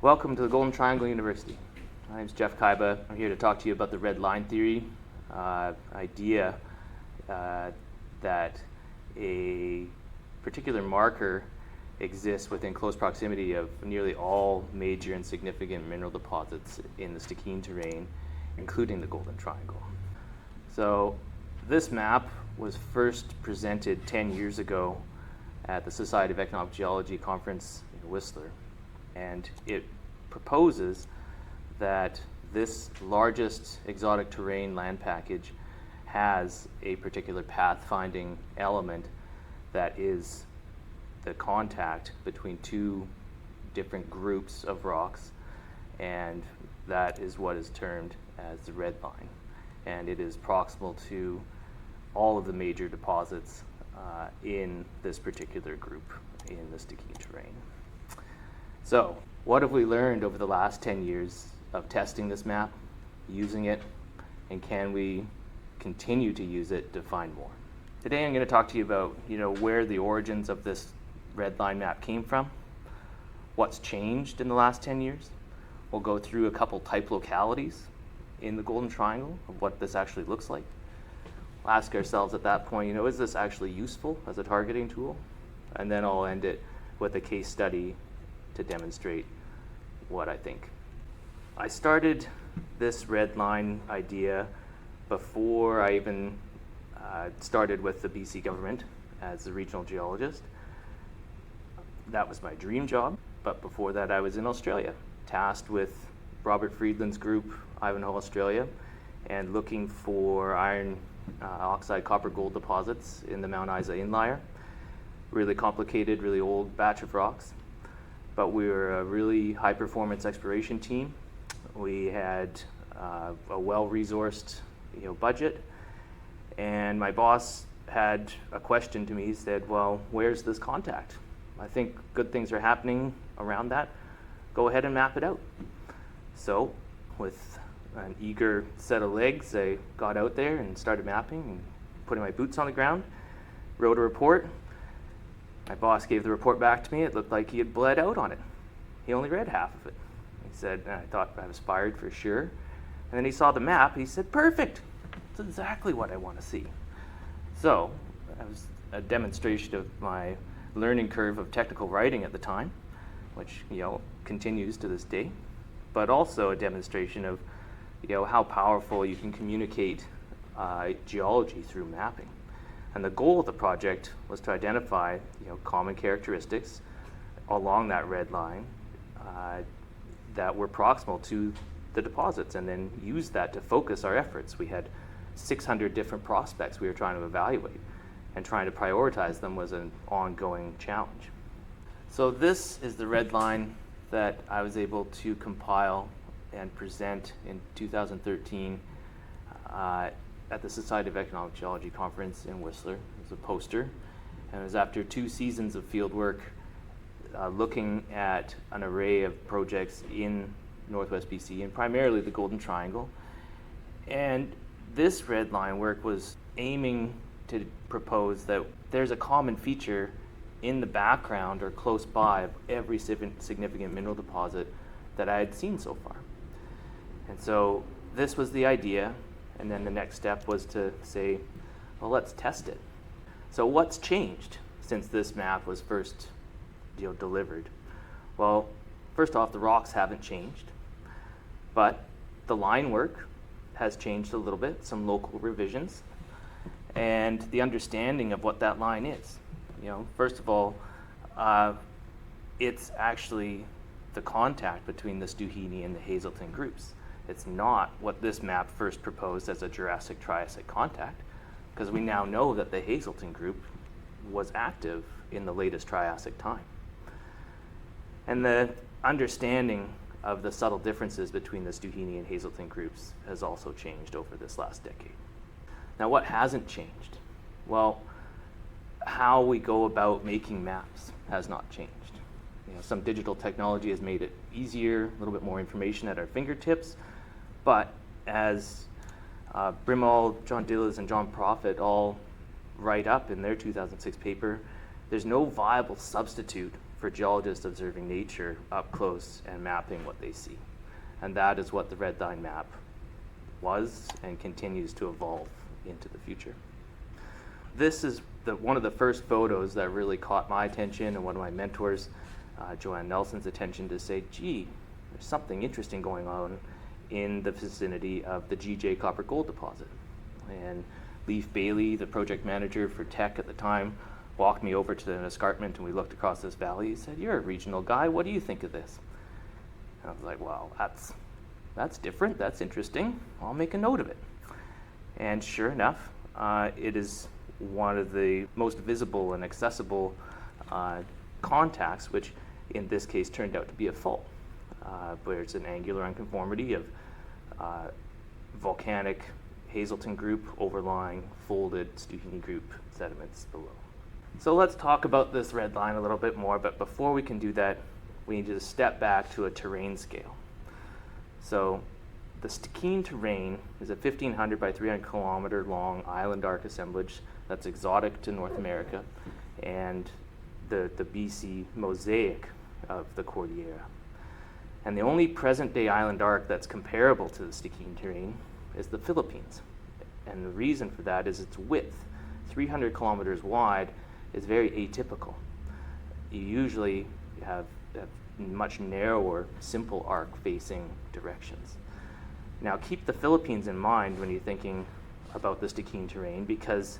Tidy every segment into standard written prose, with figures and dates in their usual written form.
Welcome to the Golden Triangle University. My name is Jeff Kyba. I'm here to talk to you about the red line theory idea that a particular marker exists within close proximity of nearly all major and significant mineral deposits in the Sten Terrain, including the Golden Triangle. So this map was first presented 10 years ago at the Society of Economic Geology conference in Whistler, and it proposes that this largest exotic terrain land package has a particular pathfinding element that is the contact between two different groups of rocks, and that is what is termed as the red line. And it is proximal to all of the major deposits in this particular group in the Sten Terrain. So, what have we learned over the last 10 years of testing this map, using it, and can we continue to use it to find more? Today I'm going to talk to you about where the origins of this red line map came from, what's changed in the last 10 years. We'll go through a couple type localities in the Golden Triangle of what this actually looks like. We'll ask ourselves at that point, is this actually useful as a targeting tool? And then I'll end it with a case study to demonstrate what I think. I started this red line idea before I even started with the BC government as a regional geologist. That was my dream job, but before that I was in Australia, tasked with Robert Friedland's group, Ivanhoe, Australia, and looking for iron oxide copper gold deposits in the Mount Isa inlier. Really complicated, really old batch of rocks, but we were a really high performance exploration team. We had a well-resourced budget, and my boss had a question to me. He said, well, where's this contact? I think good things are happening around that. Go ahead and map it out. So with an eager set of legs, I got out there and started mapping and putting my boots on the ground, wrote a report. My boss gave the report back to me. It looked like he had bled out on it. He only read half of it. He said, and I thought I was fired for sure. And then he saw the map. He said, perfect. That's exactly what I want to see. So that was a demonstration of my learning curve of technical writing at the time, which continues to this day, but also a demonstration of how powerful you can communicate geology through mapping. And the goal of the project was to identify common characteristics along that red line that were proximal to the deposits, and then use that to focus our efforts. We had 600 different prospects we were trying to evaluate, and trying to prioritize them was an ongoing challenge. So this is the red line that I was able to compile and present in 2013 at the Society of Economic Geology conference in Whistler. It was a poster, and it was after 2 seasons of field work looking at an array of projects in Northwest BC, and primarily the Golden Triangle. And this red line work was aiming to propose that there's a common feature in the background or close by of every significant mineral deposit that I had seen so far. And so this was the idea, and then the next step was to say, well, let's test it. So what's changed since this map was first delivered? Well, first off, the rocks haven't changed, but the line work has changed a little bit, some local revisions, and the understanding of what that line is. First of all, it's actually the contact between the Stuhini and the Hazelton groups. It's not what this map first proposed as a Jurassic Triassic contact, because we now know that the Hazelton group was active in the latest Triassic time. And the understanding of the subtle differences between the Stuhini and Hazelton groups has also changed over this last decade. Now, what hasn't changed? Well, how we go about making maps has not changed. Some digital technology has made it easier, a little bit more information at our fingertips, but as Brimall, John Dillis, and John Profit all write up in their 2006 paper, there's no viable substitute for geologists observing nature up close and mapping what they see. And that is what the red line map was and continues to evolve into the future. This is one of the first photos that really caught my attention and one of my mentors, Joanne Nelson's attention, to say, gee, there's something interesting going on in the vicinity of the GJ copper gold deposit. And Leif Bailey, the project manager for Teck at the time, walked me over to an escarpment and we looked across this valley. He said, you're a regional guy, what do you think of this? And I was like, well, that's different, that's interesting, I'll make a note of it. And sure enough, it is one of the most visible and accessible contacts, which in this case turned out to be a fault, where it's an angular unconformity of volcanic Hazelton group overlying folded Stuhini group sediments below. So let's talk about this red line a little bit more, but before we can do that, we need to step back to a terrain scale. So the Stikine Terrain is a 1,500 by 300 kilometer long island arc assemblage that's exotic to North America and the BC mosaic of the Cordillera. And the only present day island arc that's comparable to the Stikine Terrain is the Philippines. And the reason for that is its width, 300 kilometers wide, is very atypical. You usually have much narrower, simple arc facing directions. Now keep the Philippines in mind when you're thinking about the Stikine Terrain, because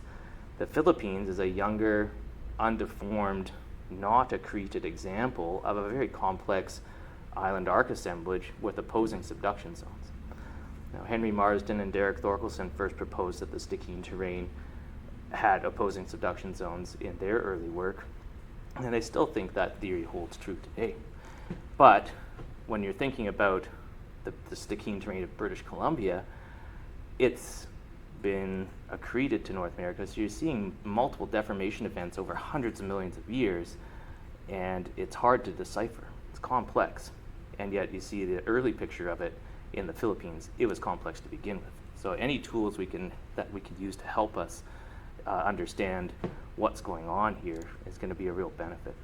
the Philippines is a younger, undeformed, not accreted example of a very complex island arc assemblage with opposing subduction zones. Now, Henry Marsden and Derek Thorkelson first proposed that the Stikine Terrain had opposing subduction zones in their early work, and I still think that theory holds true today. But when you're thinking about the Stikine Terrain of British Columbia, it's been accreted to North America, so you're seeing multiple deformation events over hundreds of millions of years, and it's hard to decipher. It's complex, and yet you see the early picture of it in the Philippines. It was complex to begin with. So any tools that we can use to help us understand what's going on here is going to be a real benefit.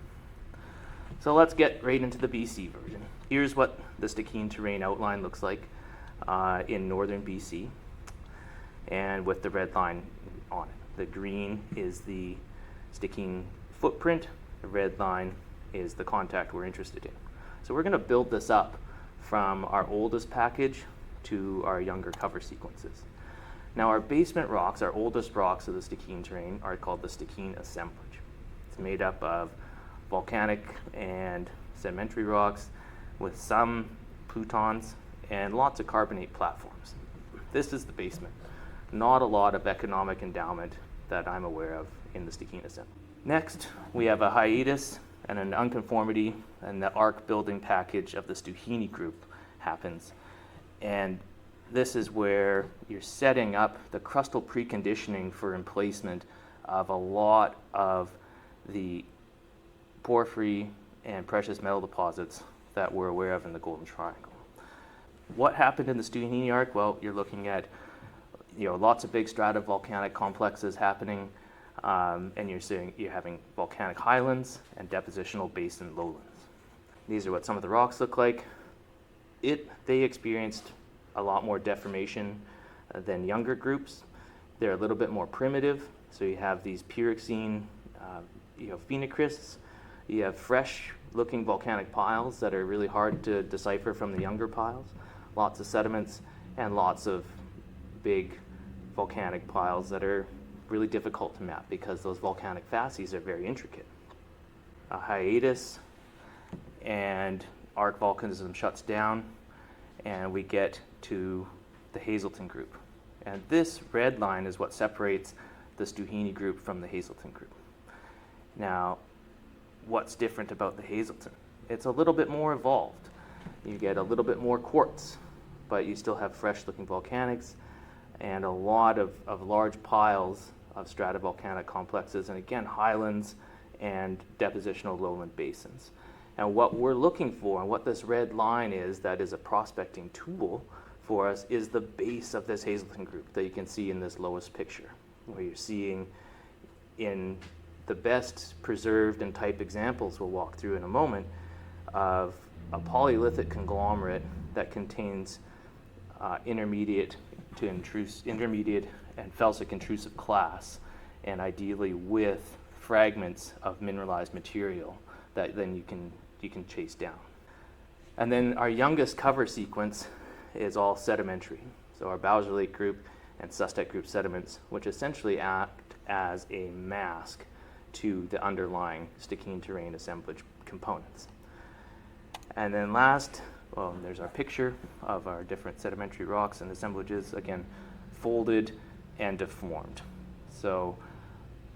So let's get right into the BC version. Here's what the Stikine Terrain outline looks like in northern BC, and with the red line on it. The green is the Stikine footprint, the red line is the contact we're interested in. So we're going to build this up from our oldest package to our younger cover sequences. Now our basement rocks, our oldest rocks of the Stikine Terrain, are called the Stikine assemblage. It's made up of volcanic and sedimentary rocks with some plutons and lots of carbonate platforms. This is the basement. Not a lot of economic endowment that I'm aware of in the Stikine assemblage. Next, we have a hiatus and an unconformity, and the arc building package of the Stuhini group happens. And this is where you're setting up the crustal preconditioning for emplacement of a lot of the porphyry and precious metal deposits that we're aware of in the Golden Triangle. What happened in the Stuhini arc? Well, you're looking at lots of big stratovolcanic complexes happening, and you're having volcanic highlands and depositional basin lowlands. These are what some of the rocks look like. They experienced a lot more deformation than younger groups. They're a little bit more primitive, so you have these pyroxene, phenocrysts. You have fresh-looking volcanic piles that are really hard to decipher from the younger piles. Lots of sediments and lots of big volcanic piles that are really difficult to map because those volcanic facies are very intricate. A hiatus and arc volcanism shuts down, and we get to the Hazelton group. And this red line is what separates the Stuhini group from the Hazelton group. Now, what's different about the Hazelton? It's a little bit more evolved. You get a little bit more quartz, but you still have fresh-looking volcanics and a lot of large piles of stratovolcanic complexes, and again, highlands and depositional lowland basins. And what we're looking for, and what this red line is that is a prospecting tool for us, is the base of this Hazelton group that you can see in this lowest picture, where you're seeing in the best preserved and type examples we'll walk through in a moment of a polylithic conglomerate that contains intermediate and felsic intrusive class, and ideally with fragments of mineralized material that then you can chase down. And then our youngest cover sequence is all sedimentary. So our Bowser Lake group and Sustek group sediments, which essentially act as a mask to the underlying Stikine terrain assemblage components. And then last, well, there's our picture of our different sedimentary rocks and assemblages, again, folded and deformed. So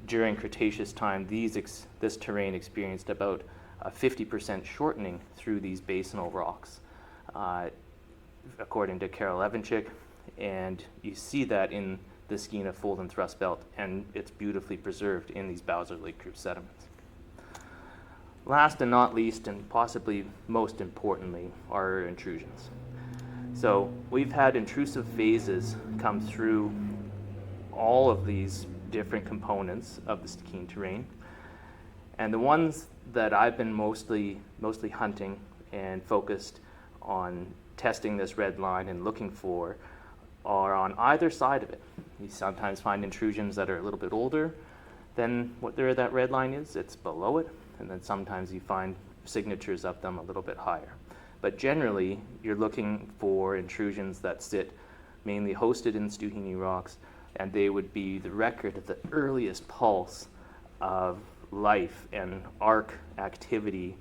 during Cretaceous time, this terrain experienced about a 50% shortening through these basinal rocks, according to Carol Evanchik, and you see that in the Skeena fold and thrust belt, and it's beautifully preserved in these Bowser Lake group sediments. Last and not least, and possibly most importantly, are intrusions. So we've had intrusive phases come through all of these different components of the Stikine terrain, and the ones that I've been mostly hunting and focused on testing this red line and looking for are on either side of it. You sometimes find intrusions that are a little bit older than what that red line is, it's below it, and then sometimes you find signatures of them a little bit higher. But generally, you're looking for intrusions that sit mainly hosted in Stuhini rocks, and they would be the record of the earliest pulse of life and arc activity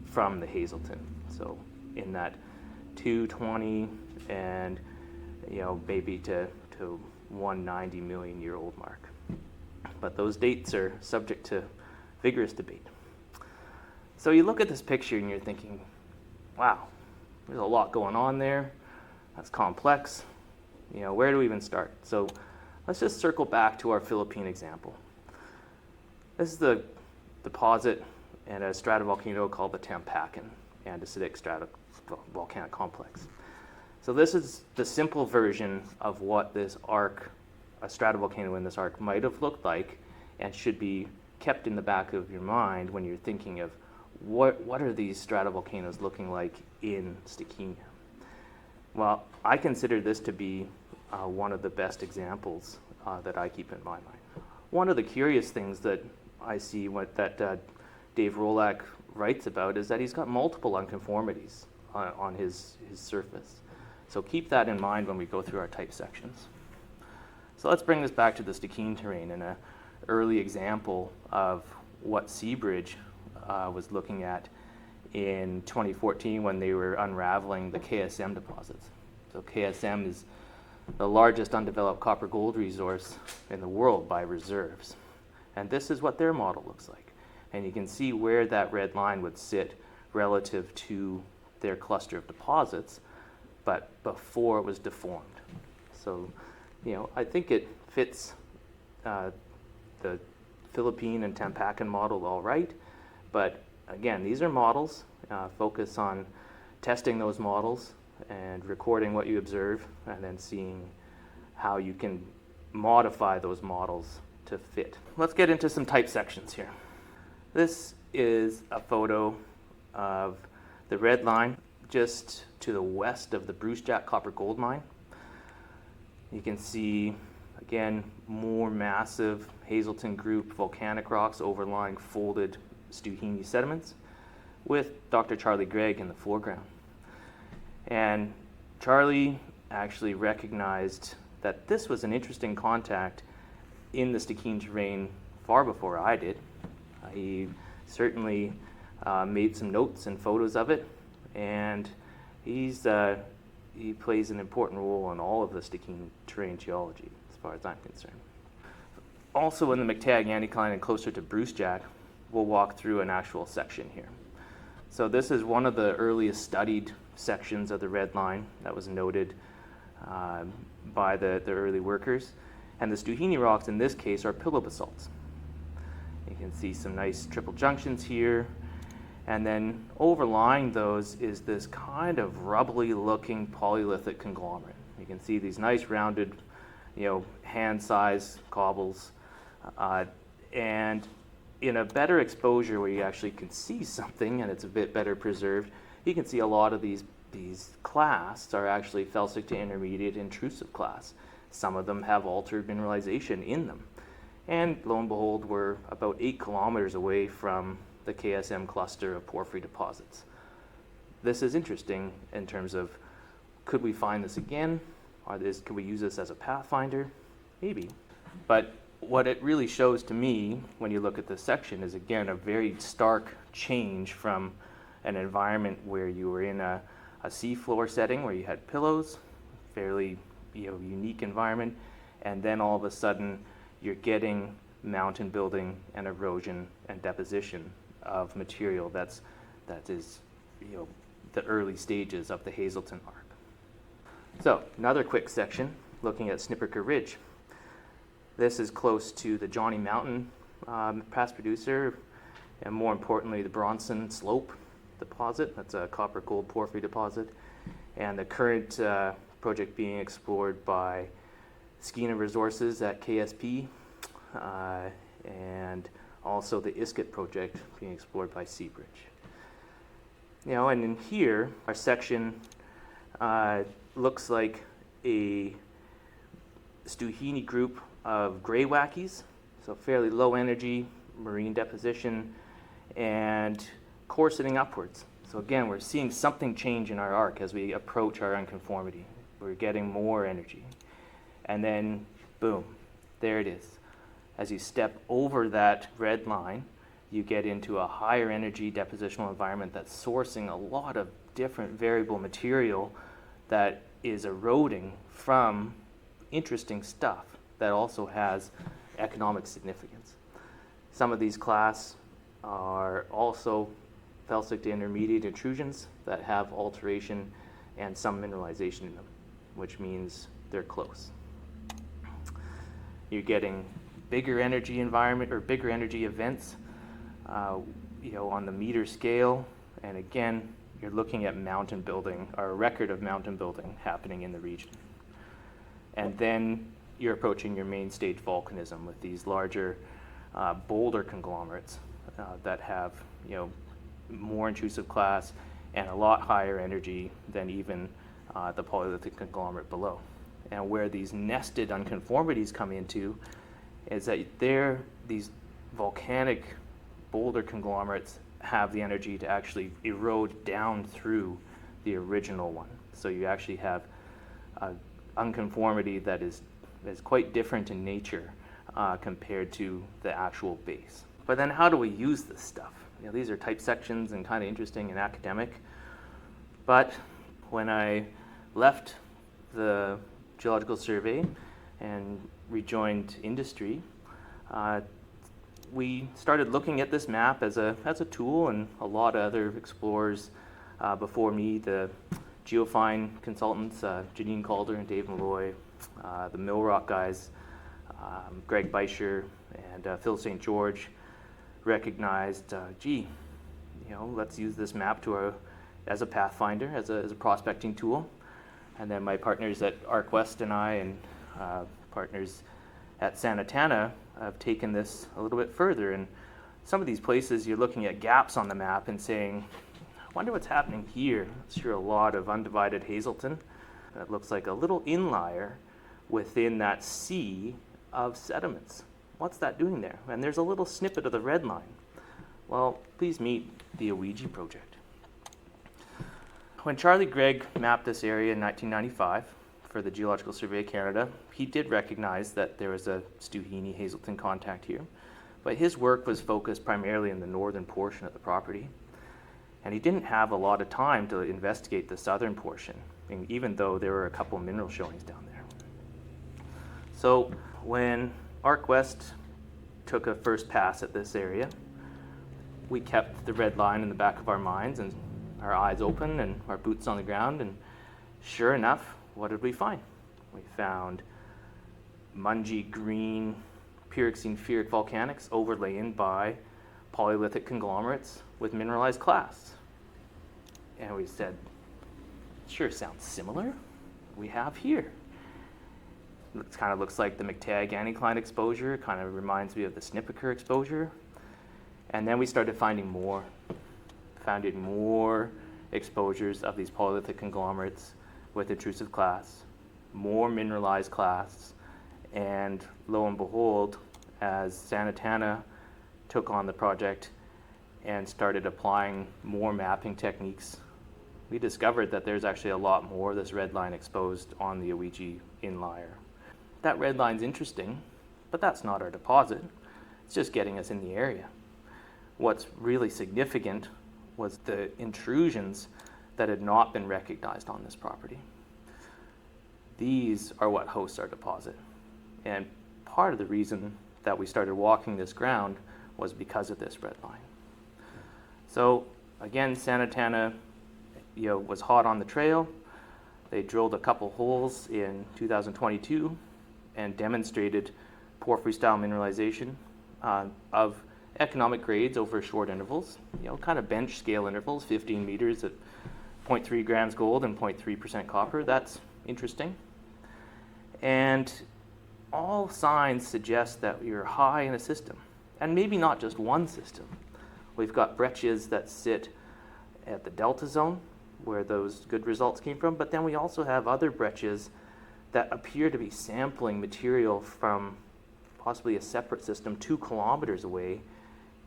from the Hazelton. So in that 220 and maybe to 190 million year old mark. But those dates are subject to vigorous debate. So you look at this picture and you're thinking, wow, there's a lot going on there. That's complex. Where do we even start? So let's just circle back to our Philippine example. This is the deposit and a stratovolcano called the Tampakan andesitic stratovolcanic complex. So this is the simple version of what this arc, a stratovolcano in this arc, might have looked like, and should be kept in the back of your mind when you're thinking of what are these stratovolcanoes looking like in Stikine. Well, I consider this to be one of the best examples that I keep in my mind. One of the curious things that I see that Dave Rolak writes about is that he's got multiple unconformities on his surface. So keep that in mind when we go through our type sections. So let's bring this back to the Stikine terrain and an early example of what Seabridge was looking at in 2014 when they were unraveling the KSM deposits. So KSM is the largest undeveloped copper gold resource in the world by reserves. And this is what their model looks like. And you can see where that red line would sit relative to their cluster of deposits, but before it was deformed. So, I think it fits the Philippine and Tampakan model all right, but again, these are models. Focus on testing those models and recording what you observe, and then seeing how you can modify those models to fit. Let's get into some type sections here. This is a photo of the red line just to the west of the Brucejack copper gold mine. You can see, again, more massive Hazelton group volcanic rocks overlying folded Stuhini sediments with Dr. Charlie Gregg in the foreground. And Charlie actually recognized that this was an interesting contact in the Stikine terrain far before I did. He certainly made some notes and photos of it, and he plays an important role in all of the Stikine terrain geology, as far as I'm concerned. Also in the McTagg anticline and closer to Brucejack, we'll walk through an actual section here. So this is one of the earliest studied sections of the red line that was noted by the early workers. And the Stuhini rocks in this case are pillow basalts. You can see some nice triple junctions here. And then overlying those is this kind of rubbly looking polylithic conglomerate. You can see these nice rounded, hand-sized cobbles. And in a better exposure where you actually can see something and it's a bit better preserved, you can see a lot of these clasts are actually felsic to intermediate intrusive clasts. Some of them have altered mineralization in them. And lo and behold, we're about 8 kilometers away from the KSM cluster of porphyry deposits. This is interesting in terms of, could we find this again? Could we use this as a pathfinder? Maybe. But what it really shows to me when you look at this section is, again, a very stark change from an environment where you were in a seafloor setting where you had pillows, fairly unique environment, and then all of a sudden you're getting mountain building and erosion and deposition of material that is the early stages of the Hazelton arc. So another quick section looking at Snipper Ridge. This is close to the Johnny Mountain past producer, and more importantly the Bronson Slope deposit. That's a copper gold porphyry deposit, and the current project being explored by Skeena Resources at KSP, and also the Iskut project being explored by Seabridge. And in here, our section looks like a Stuhini group of gray wackies, so fairly low energy marine deposition and corseting upwards. So again, we're seeing something change in our arc as we approach our unconformity. We're getting more energy. And then, boom, there it is. As you step over that red line, you get into a higher energy depositional environment that's sourcing a lot of different variable material that is eroding from interesting stuff that also has economic significance. Some of these clasts are also felsic to intermediate intrusions that have alteration and some mineralization in them, which means they're close. You're getting bigger energy environment or bigger energy events, on the meter scale, and again, you're looking at mountain building, or a record of mountain building happening in the region. And then you're approaching your main stage volcanism with these larger boulder conglomerates that have more intrusive class and a lot higher energy than even the polyolithic conglomerate below. And where these nested unconformities come into is that these volcanic boulder conglomerates have the energy to actually erode down through the original one. So you actually have unconformity that is quite different in nature compared to the actual base. But then how do we use this stuff? These are type sections and kind of interesting and academic. But when I left the Geological Survey and rejoined industry, we started looking at this map as a tool, and a lot of other explorers before me, the geofine consultants, Janine Calder and Dave Malloy, the Millrock guys, Greg Beischer and Phil St. George, recognized, let's use this map as a pathfinder, as a prospecting tool. And then my partners at ArcWest and I, and partners at Sanatana, have taken this a little bit further. And some of these places, you're looking at gaps on the map and saying, I wonder what's happening here. It's sure a lot of undivided Hazelton. It looks like a little inlier within that sea of sediments. What's that doing there? And there's a little snippet of the red line. Well, please meet the Ouiji Project. When Charlie Gregg mapped this area in 1995 for the Geological Survey of Canada, he did recognize that there was a Stuhini-Hazelton contact here, but his work was focused primarily in the northern portion of the property, and he didn't have a lot of time to investigate the southern portion, even though there were a couple mineral showings down there. So when ArcWest took a first pass at this area, we kept the red line in the back of our minds and our eyes open and our boots on the ground, and sure enough, what did we find? We found mungy green pyroxene ferric volcanics overlain by polyolithic conglomerates with mineralized clasts. And we said, sure sounds similar. We have here. It kind of looks like the McTagg anticline exposure, kind of reminds me of the Snipper exposure. And then we started finding more exposures of these polylithic conglomerates with intrusive clasts, more mineralized clasts, and lo and behold, as Santana took on the project and started applying more mapping techniques, we discovered that there's actually a lot more of this red line exposed on the Ouiji inlier. That red line's interesting, but that's not our deposit. It's just getting us in the area. What's really significant was the intrusions that had not been recognized on this property. These are what hosts our deposit. And part of the reason that we started walking this ground was because of this red line. So again, Santana was hot on the trail. They drilled a couple holes in 2022 and demonstrated porphyry-style mineralization of economic grades over short intervals, kind of bench scale intervals, 15 meters at 0.3 grams gold and 0.3% copper. That's interesting. And all signs suggest that you're high in a system, and maybe not just one system. We've got breccias that sit at the delta zone, where those good results came from, but then we also have other breccias that appear to be sampling material from possibly a separate system 2 kilometers away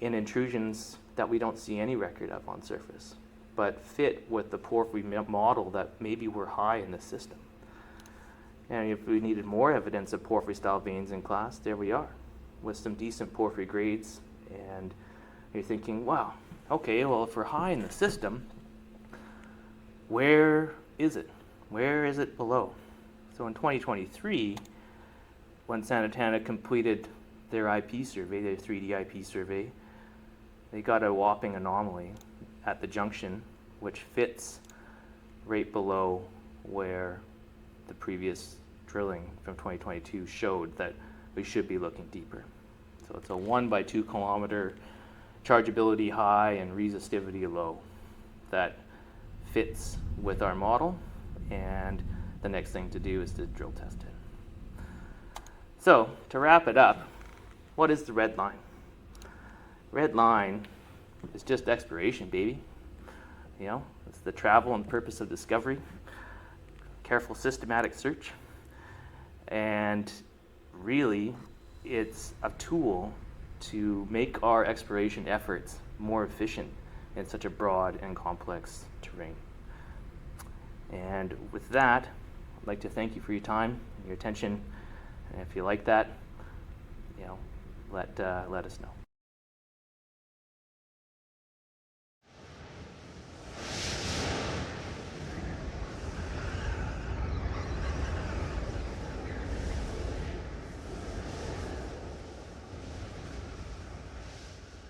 in intrusions that we don't see any record of on surface, but fit with the porphyry model that maybe we're high in the system. And if we needed more evidence of porphyry-style veins in class, there we are, with some decent porphyry grades. And you're thinking, wow, okay, well, if we're high in the system, where is it? Where is it below? So in 2023, when Santana completed their IP survey, their 3D IP survey, they got a whopping anomaly at the junction, which fits right below where the previous drilling from 2022 showed that we should be looking deeper. So it's a 1 by 2 kilometer chargeability high and resistivity low that fits with our model, and the next thing to do is to drill test it. So to wrap it up, what is the red line? Red line is just exploration, baby. It's the travel and purpose of discovery, careful systematic search, and really it's a tool to make our exploration efforts more efficient in such a broad and complex terrain. And with that, I'd like to thank you for your time and your attention. And if you like that, let us know.